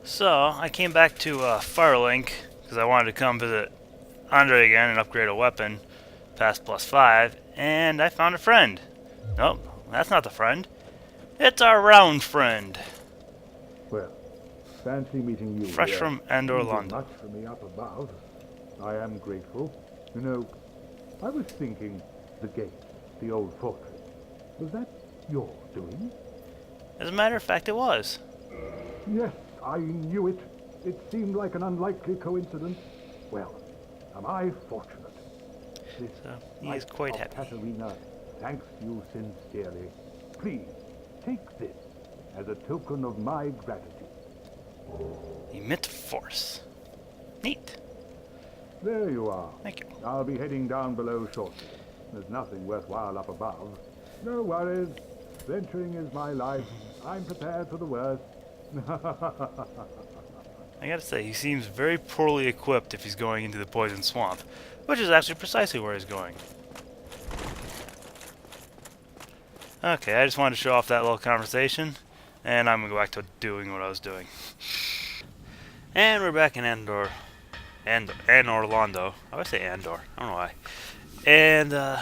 So, I came back to Firelink because I wanted to come visit Andre again and upgrade a weapon past +5, and I found a friend. Nope, that's not the friend. It's our round friend, Well, fancy meeting you fresh here. from Anor You did Londo. much for me up above. I am grateful. You know, I was thinking the gate, the old fortress. Was that your doing? As a matter of fact, it was. Yes, I knew it. It seemed like an unlikely coincidence. Well, am I fortunate? This So, he is light quite of happy. Katerina thanks you sincerely. Please, take this as a token of my gratitude. Emit Force. Neat. There you are. Thank you. I'll be heading down below shortly. There's nothing worthwhile up above. No worries. Venturing is my life. I'm prepared for the worst. I gotta say, he seems very poorly equipped if he's going into the poison swamp, which is actually precisely where he's going. Okay, I just wanted to show off that little conversation, and I'm gonna go back to doing what I was doing. And we're back in Anor Londo. I would say Andor. I don't know why. And I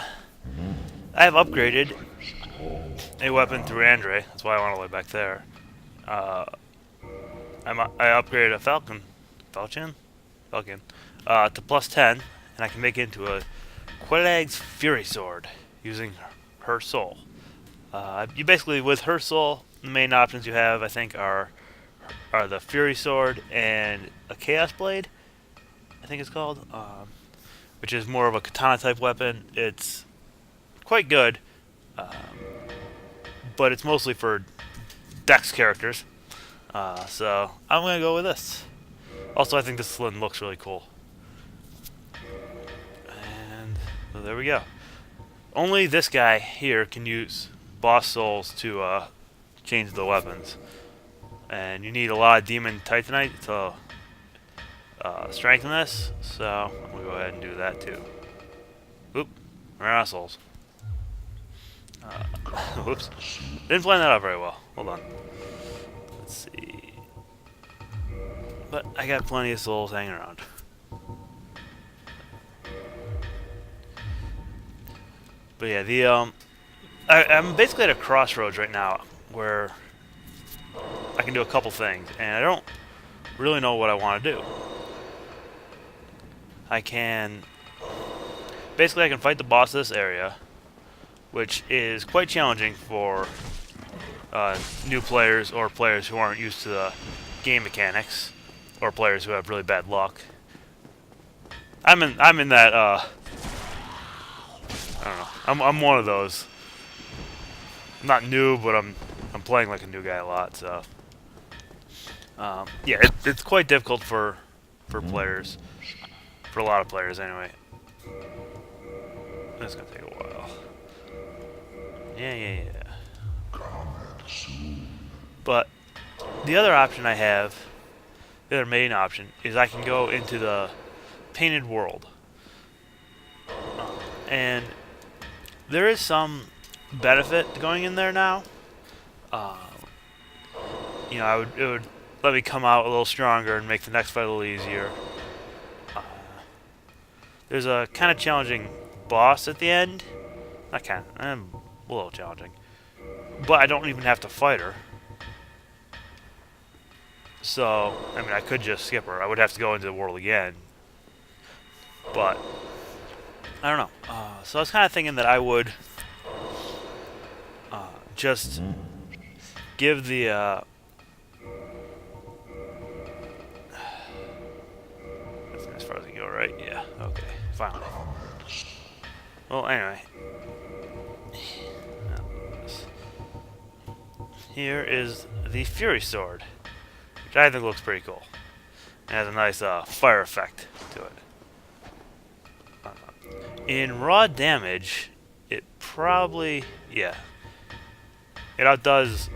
have upgraded a weapon through Andre. That's why I want to lay back there. Uh, I upgraded a Falcon, to +10, and I can make it into a Quelaag's Fury Sword using her soul. You basically, with her soul, the main options you have, I think, are the Fury Sword and a Chaos Blade, I think it's called, which is more of a katana type weapon. It's quite good, um, but it's mostly for Dex characters. So I'm gonna go with this. Also, I think this slim looks really cool. And so there we go. Only this guy here can use boss souls to change the weapons. And you need a lot of demon titanite to strengthen this, so I'm gonna go ahead and do that too. Oop, ran out of souls. Whoops, didn't plan that out very well. Hold on. Let's see. But I got plenty of souls hanging around. But yeah, I'm basically at a crossroads right now where I can do a couple things, and I don't really know what I want to do. I can fight the boss of this area, which is quite challenging for new players or players who aren't used to the game mechanics, or players who have really bad luck. I'm in that I don't know. I'm one of those. I'm not new, but I'm playing like a new guy a lot, so yeah, it's quite difficult for players, for a lot of players anyway. It's gonna take a while. Yeah. But the other option I have, the other main option, is I can go into the painted world, and there is some benefit to going in there now. Uh, it would let me come out a little stronger and make the next fight a little easier. Uh, there's a kind of challenging boss at the end. Not kind of, a little challenging. But I don't even have to fight her. So, I mean, I could just skip her. I would have to go into the world again. But, I don't know. So I was kind of thinking that I would just give the that's as far as I can go, right? Yeah. Okay. Finally. Well, anyway. Here is the Fury Sword, which I think looks pretty cool. It has a nice fire effect to it. In raw damage, it probably, yeah, it outdoes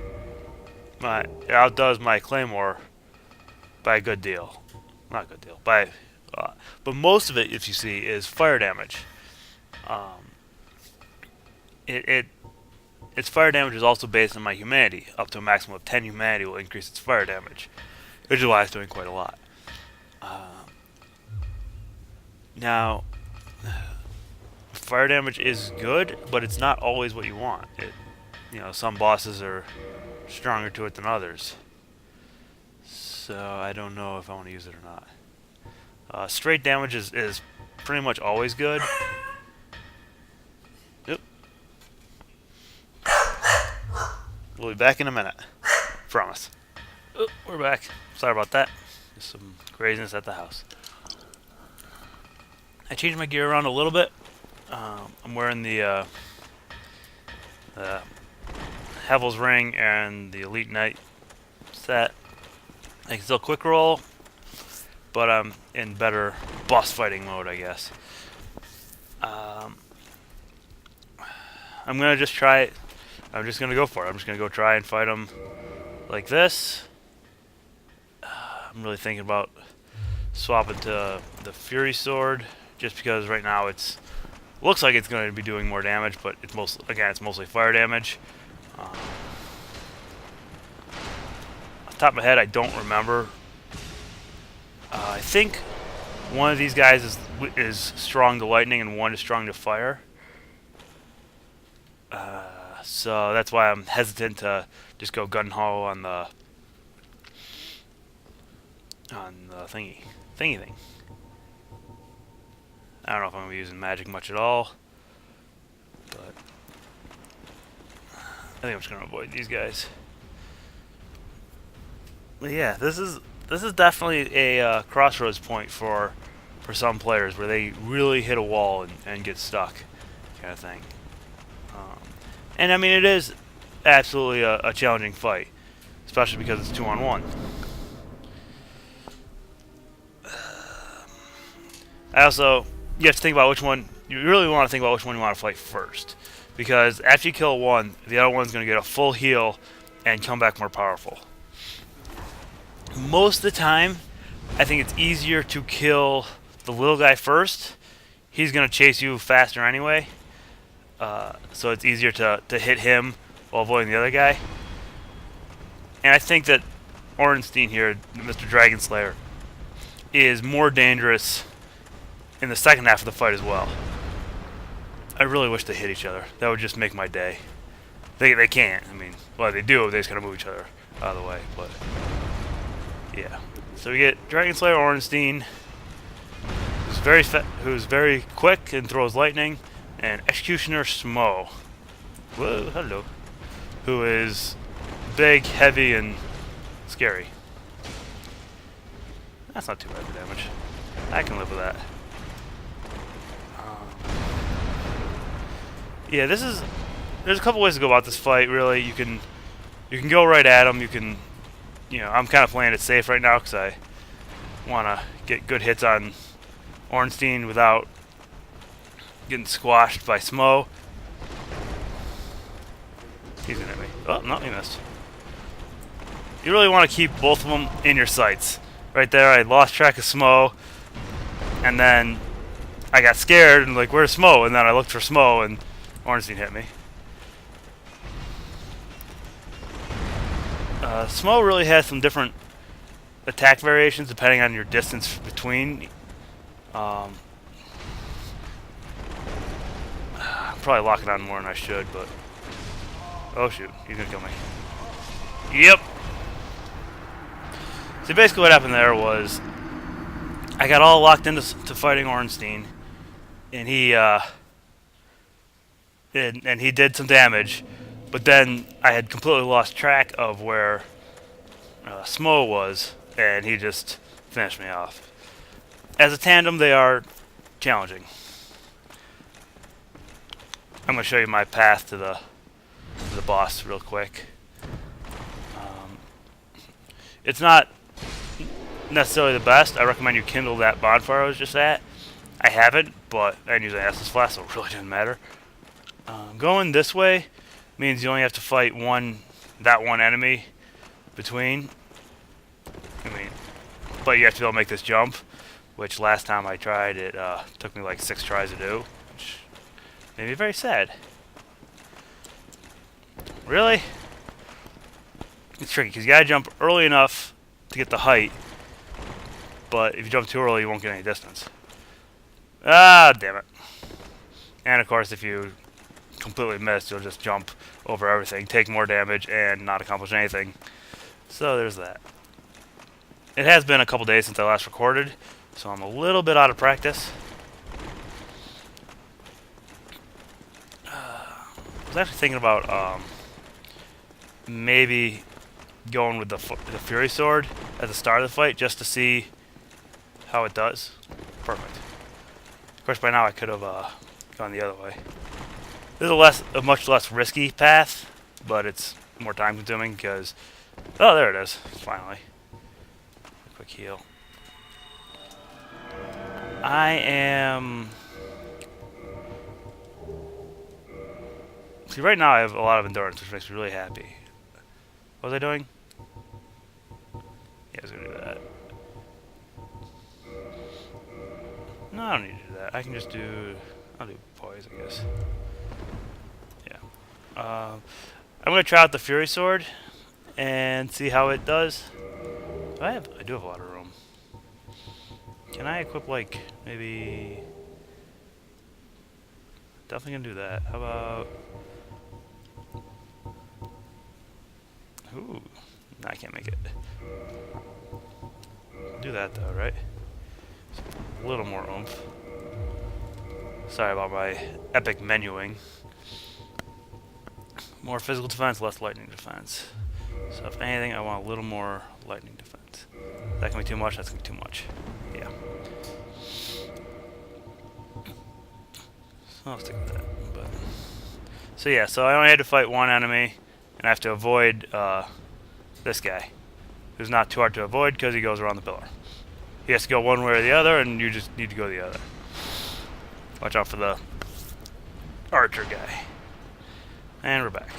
my Claymore by a good deal. Not a good deal, but most of it, if you see, is fire damage. Um, its fire damage is also based on my humanity. Up to a maximum of 10 humanity will increase its fire damage. which is why it's doing quite a lot. Now, fire damage is good, but it's not always what you want. Some bosses are stronger to it than others. So I don't know if I want to use it or not. Straight damage is pretty much always good. Yep. We'll be back in a minute. Promise. Oh, we're back. Sorry about that. Just some craziness at the house. I changed my gear around a little bit. I'm wearing the Hevel's Ring and the Elite Knight set. I can still quick roll, but I'm in better boss fighting mode, I guess. I'm gonna just try it. I'm just gonna go for it. I'm just gonna go try and fight him like this. I'm really thinking about swapping to the Fury Sword, just because right now looks like it's going to be doing more damage, but it's mostly fire damage. Off the top of my head, I don't remember. I think one of these guys is strong to lightning and one is strong to fire. So that's why I'm hesitant to just go gun ho on the thingy thing. I don't know if I'm gonna be using magic much at all, but I think I'm just gonna avoid these guys. But yeah, this is definitely a crossroads point for some players where they really hit a wall and get stuck, kind of thing. And I mean, it is absolutely a challenging fight, especially because it's 2-on-1. You have to think about which one. You really want to think about which one you want to fight first, because after you kill one, the other one's going to get a full heal and come back more powerful. Most of the time, I think it's easier to kill the little guy first. He's going to chase you faster anyway, so it's easier to hit him while avoiding the other guy. And I think that Ornstein here, Mr. Dragon Slayer, is more dangerous in the second half of the fight as well. I really wish they hit each other. That would just make my day. They can't. I mean, well, they do. They just kind of move each other out of the way. But yeah. So we get Dragon Slayer Ornstein, who's very quick and throws lightning, and Executioner Smough. Whoa, hello. Who is big, heavy, and scary. That's not too bad for damage. I can live with that. Yeah, there's a couple ways to go about this fight. Really, you can go right at him. I'm kind of playing it safe right now because I want to get good hits on Ornstein without getting squashed by Smough. He's gonna hit me. Oh no, he missed. You really want to keep both of them in your sights. Right there, I lost track of Smough, and then I got scared and like, where's Smough? And then I looked for Smough and Ornstein hit me. Smough really has some different attack variations depending on your distance between. I'm probably locking on more than I should, but oh shoot, he's gonna kill me. Yep. So basically what happened there was I got all locked into fighting Ornstein, and he did some damage, but then I had completely lost track of where Smough was, and he just finished me off. As a tandem, they are challenging. I'm going to show you my path to the boss real quick. It's not necessarily the best. I recommend you kindle that bonfire I was just at. I haven't, but I didn't use an Estus Flask, so it really didn't matter. Going this way means you only have to fight that one enemy between. But you have to be able to make this jump, which last time I tried, it took me like 6 tries to do, which made me very sad. Really? It's tricky, because you gotta jump early enough to get the height. But if you jump too early, you won't get any distance. Ah, damn it. And of course, if you completely miss, you'll just jump over everything, take more damage, and not accomplish anything. So there's that. It has been a couple days since I last recorded, so I'm a little bit out of practice. I was actually thinking about maybe going with the Fury Sword at the start of the fight just to see how it does. Perfect. Of course, by now I could have gone the other way. This is a much less risky path, but it's more time consuming because... Oh, there it is. Finally. Quick heal. I am... See, right now I have a lot of endurance, which makes me really happy. What was I doing? Yeah, I was going to do that. No, I don't need to do that. I can just do... I'll do poise, I guess. Yeah. I'm going to try out the Fury Sword and see how it does. I do have a lot of room. Can I equip, like, maybe... Definitely going to do that. How about... Ooh. No, I can't make it. Do that, though, right? A little more oomph. Sorry about my epic menuing. More physical defense, less lightning defense. So if anything, I want a little more lightning defense. That can be too much, that's going to be too much. Yeah. So I'll stick with that. But. So yeah, so I only had to fight one enemy, and I have to avoid this guy, who's not too hard to avoid because he goes around the pillar. He has to go one way or the other, and you just need to go the other. Watch out for the archer guy. And we're back.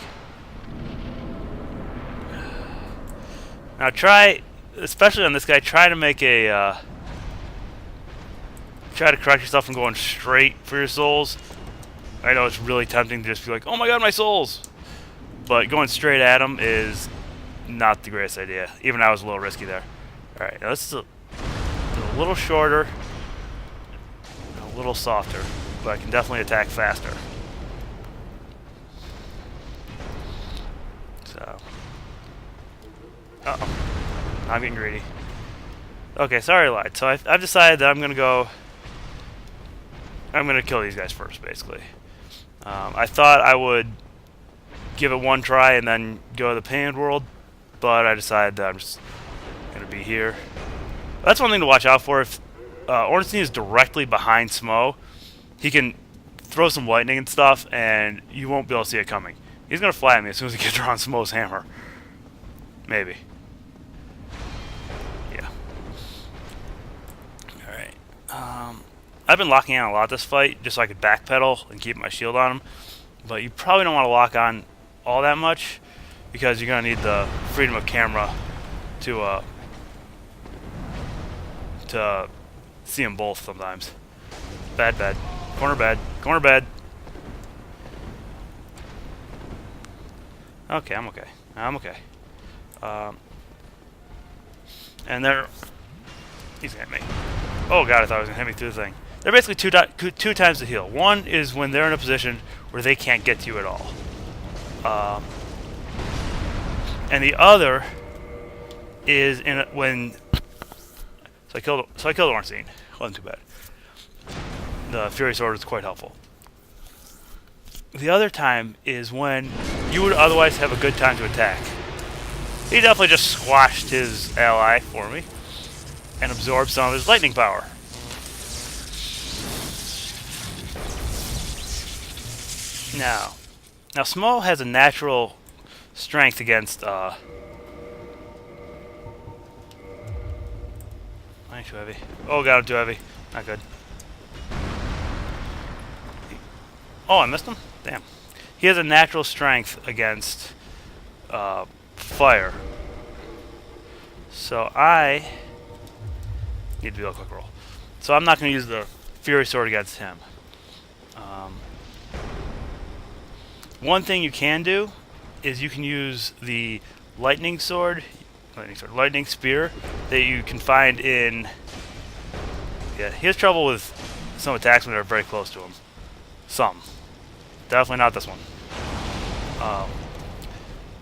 Now try, especially on this guy, try to make a, try to correct yourself from going straight for your souls. I know it's really tempting to just be like, oh my god, my souls! But going straight at him is not the greatest idea. Even I was a little risky there. Alright, now this is a little shorter, a little softer, but I can definitely attack faster. So, uh-oh, I'm getting greedy. Okay, sorry I lied. So I've decided that I'm gonna kill these guys first, basically. I thought I would give it one try and then go to the Painted World, but I decided that I'm just gonna be here. That's one thing to watch out for. If Ornstein is directly behind Smough, he can throw some lightning and stuff, and you won't be able to see it coming. He's going to fly at me as soon as he gets around Smough's hammer. Maybe. Yeah. Alright. I've been locking on a lot this fight, just so I could backpedal and keep my shield on him. But you probably don't want to lock on all that much, because you're going to need the freedom of camera to see them both sometimes. Bad, bad. Corner bad. Corner bad. Okay, I'm okay. I'm okay. And they're... He's gonna hit me. Oh god, I thought he was gonna hit me through the thing. They're basically two times the heal. One is when they're in a position where they can't get to you at all. And the other is when... So I killed Ornstein. Wasn't too bad. The Fury Sword is quite helpful. The other time is when you would otherwise have a good time to attack. He definitely just squashed his ally for me and absorbed some of his lightning power. Now Smough has a natural strength against I'm too heavy. Oh god, I'm too heavy. Not good. Oh, I missed him? Damn. He has a natural strength against fire. So I need to do a quick roll. So I'm not going to use the Fury Sword against him. One thing you can do is you can use the Lightning Sword. lightning spear that you can find in. Yeah, he has trouble with some attacks when they're very close to him. Some, definitely not this one.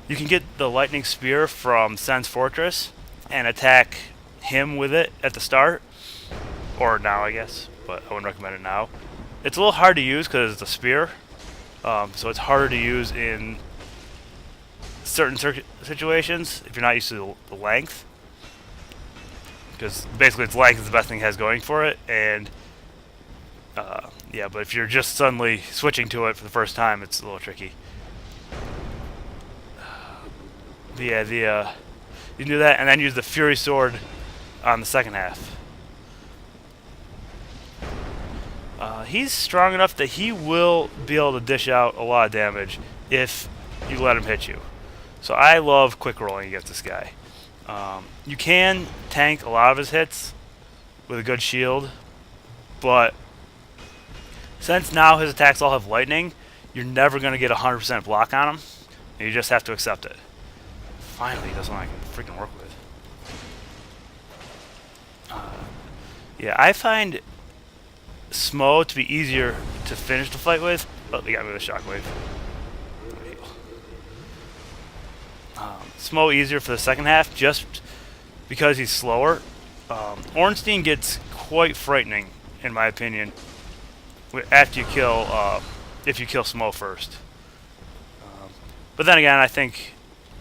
You can get the lightning spear from Sen's Fortress and attack him with it at the start, or now I guess, but I wouldn't recommend it now. It's a little hard to use because it's a spear, so it's harder to use in certain situations if you're not used to the length. Because basically its length is the best thing it has going for it, and yeah, but if you're just suddenly switching to it for the first time, it's a little tricky. But yeah, you can do that and then use the Fury Sword on the second half. He's strong enough that he will be able to dish out a lot of damage if you let him hit you. So I love quick rolling against this guy. You can tank a lot of his hits with a good shield, but since now his attacks all have lightning, you're never going to get 100% block on him, and you just have to accept it. Finally, he does one I can freaking work with. Yeah, I find Smough to be easier to finish the fight with. Oh, they got me with a shockwave. Smough easier for the second half just because he's slower. Ornstein gets quite frightening, in my opinion, after you kill, if you kill Smough first. But then again, I think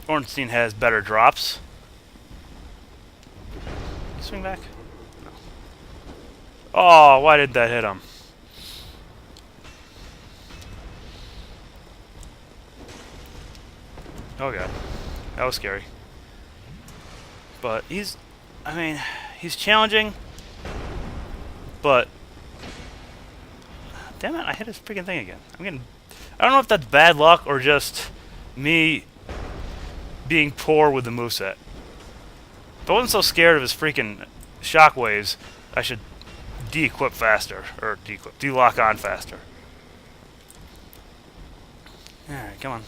Ornstein has better drops. Swing back. No. Oh, why did that hit him? Oh god, that was scary. But he's challenging, but damn it, I hit his freaking thing again. I don't know if that's bad luck or just me being poor with the moveset. If I wasn't so scared of his freaking shockwaves, I should de-equip faster, or de-lock on faster. Alright, come on.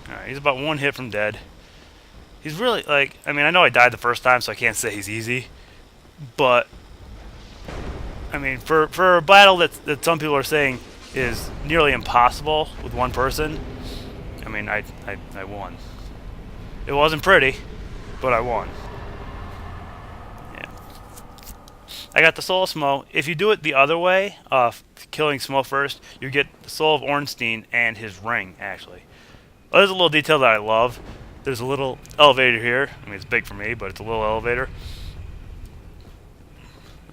Alright, he's about one hit from dead. He's really, like, I know I died the first time, so I can't say he's easy. But, for a battle that some people are saying is nearly impossible with one person, I won. It wasn't pretty, but I won. Yeah. I got the Soul of Smough. If you do it the other way, killing Smough first, you get the Soul of Ornstein and his ring, actually. Well, there's a little detail that I love. There's a little elevator here. It's big for me, but it's a little elevator.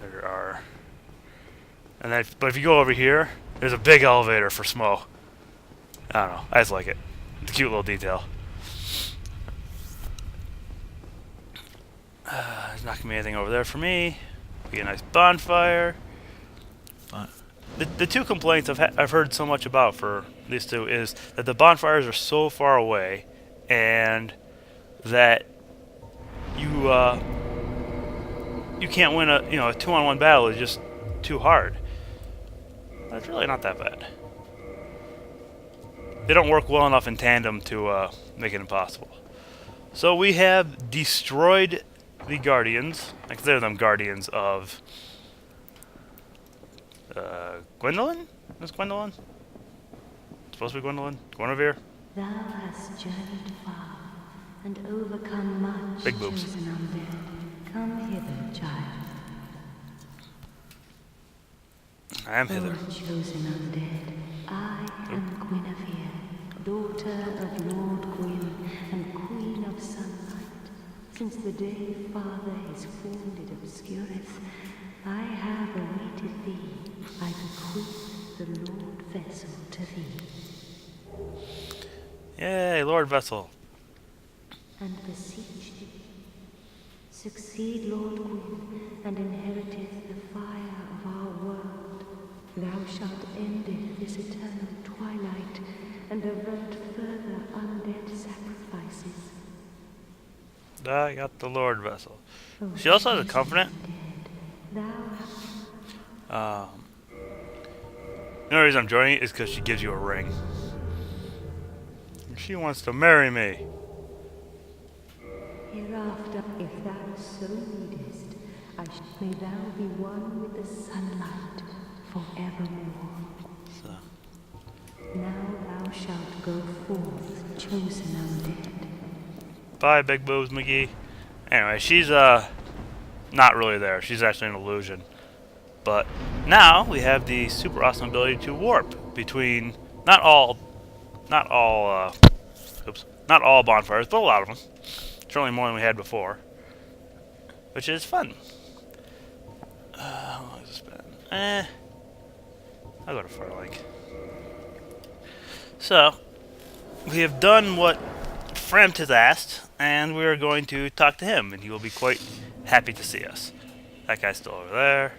There are... And then, but if you go over here, there's a big elevator for Smough. I don't know. I just like it. It's a cute little detail. There's not going to be anything over there for me. We get a nice bonfire. The two complaints I've heard so much about for these two is that the bonfires are so far away, and that you can't win a 2-on-1 battle is just too hard. But it's really not that bad. They don't work well enough in tandem to make it impossible. So we have destroyed the Guardians. I consider them Guardians of Gwendolyn? Is Gwendolyn? It's supposed to be Gwendolyn? Guinevere? Thou hast journeyed far and overcome much. Big boobs. Chosen undead. Come hither, child. I am hither. O chosen undead, I am Guinevere, daughter of Lord Gwyn and Queen of Sunlight. Since the day Father his form did obscureth, I have awaited thee. I bequeath the Lord Vessel to thee. Yay, Lord Vessel. And beseech thee, succeed Lord Gwyn, and inheriteth the fire of our world. Thou shalt end this eternal twilight, and avert further undead sacrifices. I got the Lord Vessel. She also has a covenant. The only reason I'm joining it is because she gives you a ring. She wants to marry me. Hereafter, if thou so needest, may thou be one with the sunlight forevermore. So. Now thou shalt go forth, chosen undead. Bye, Big Boobs McGee. Anyway, she's not really there. She's actually an illusion. But now we have the super awesome ability to warp between not all bonfires, but a lot of them. Certainly more than we had before, which is fun. How long has this been? I'll go to Firelink. So we have done what Fremt has asked, and we are going to talk to him, and he will be quite happy to see us. That guy's still over there.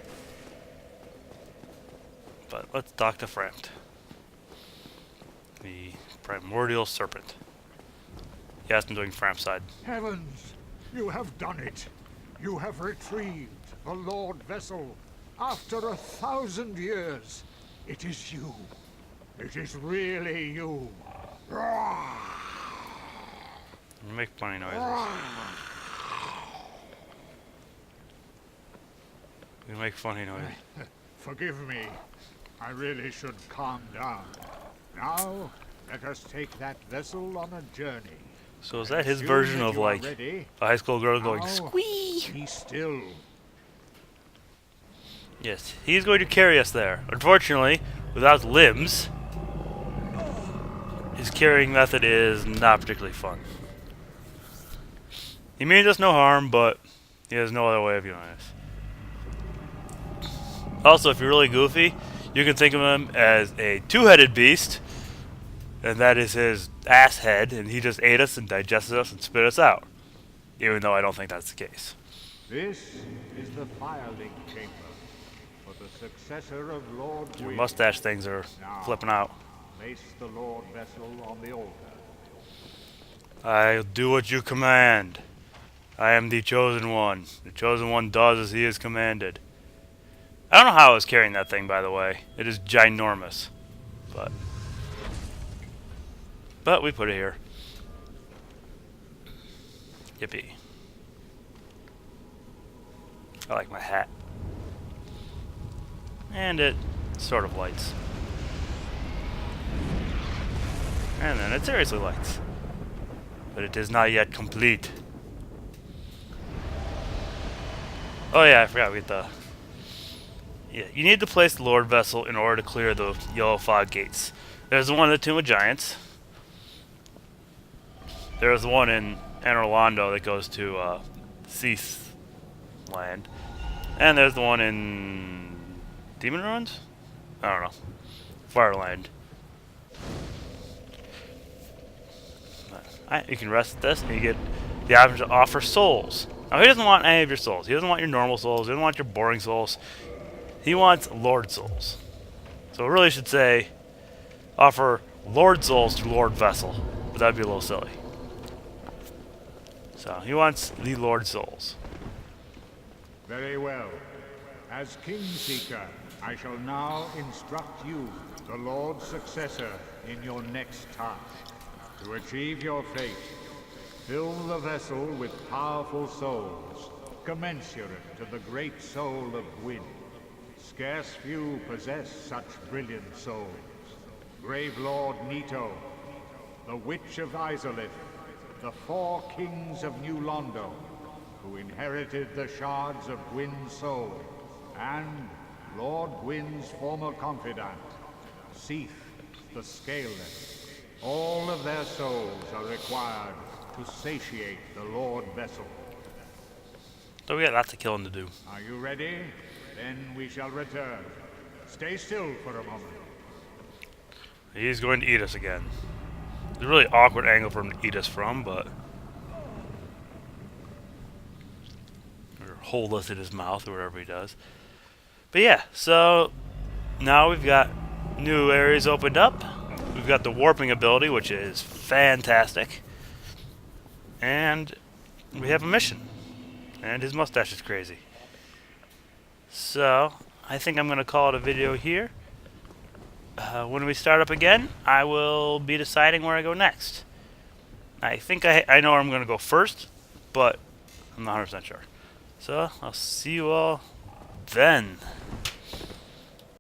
But let's talk to Fremt. The primordial serpent. Yes, I'm doing Fremt's side. Heavens, you have done it. You have retrieved the Lord Vessel. After 1,000 years, it is you. It is really you. Make funny noises. You make funny noises. Forgive me. I really should calm down. Now, let us take that vessel on a journey. So is that his version of like ready, a high school girl going now, squee? Be still. Yes, he's going to carry us there. Unfortunately, without limbs, his carrying method is not particularly fun. He means us no harm, but he has no other way of doing this. Also, if you're really goofy, you can think of him as a two-headed beast, and that is his ass head, and he just ate us and digested us and spit us out. Even though I don't think that's the case. This is the Firelink chamber for the successor of Lord Your Gwyn. mustache things are flipping out. Place the Lord Vessel on the altar. I'll do what you command. I am the chosen one. The chosen one does as he is commanded. I don't know how I was carrying that thing, by the way. It is ginormous. But we put it here. Yippee. I like my hat. And it sort of lights. And then it seriously lights. But it is not yet complete. Oh yeah, I forgot we get the... Yeah, you need to place the Lord Vessel in order to clear the yellow fog gates. There's the one in the Tomb of Giants. There's the one in Anor Londo that goes to Cease Land. And there's the one in Demon Ruins? I don't know. Fireland. You can rest this and you get the option to offer souls. Now he doesn't want any of your souls. He doesn't want your normal souls. He doesn't want your boring souls. He wants Lord souls. So it really should say offer Lord souls to Lord Vessel. But that'd be a little silly. So he wants the Lord souls. Very well. As Kingseeker, I shall now instruct you, the Lord's successor, in your next task. To achieve your fate, fill the vessel with powerful souls, commensurate to the great soul of Gwyn. Scarce few possess such brilliant souls. Grave Lord Nito, the Witch of Izalith, the 4 kings of New Londo, who inherited the shards of Gwyn's soul, and Lord Gwyn's former confidant, Seath, the Scaleless. All of their souls are required to satiate the Lord Vessel. So we got lots of killing to do. Are you ready? Then we shall return. Stay still for a moment. He's going to eat us again. It's a really awkward angle for him to eat us from, but... Or hold us in his mouth, or whatever he does. But yeah, so... Now we've got new areas opened up. We've got the warping ability, which is fantastic. And we have a mission. And his mustache is crazy. So, I think I'm going to call it a video here. when we start up again, I will be deciding where I go next. I think I know where I'm going to go first, but I'm not 100% sure. So, I'll see you all then.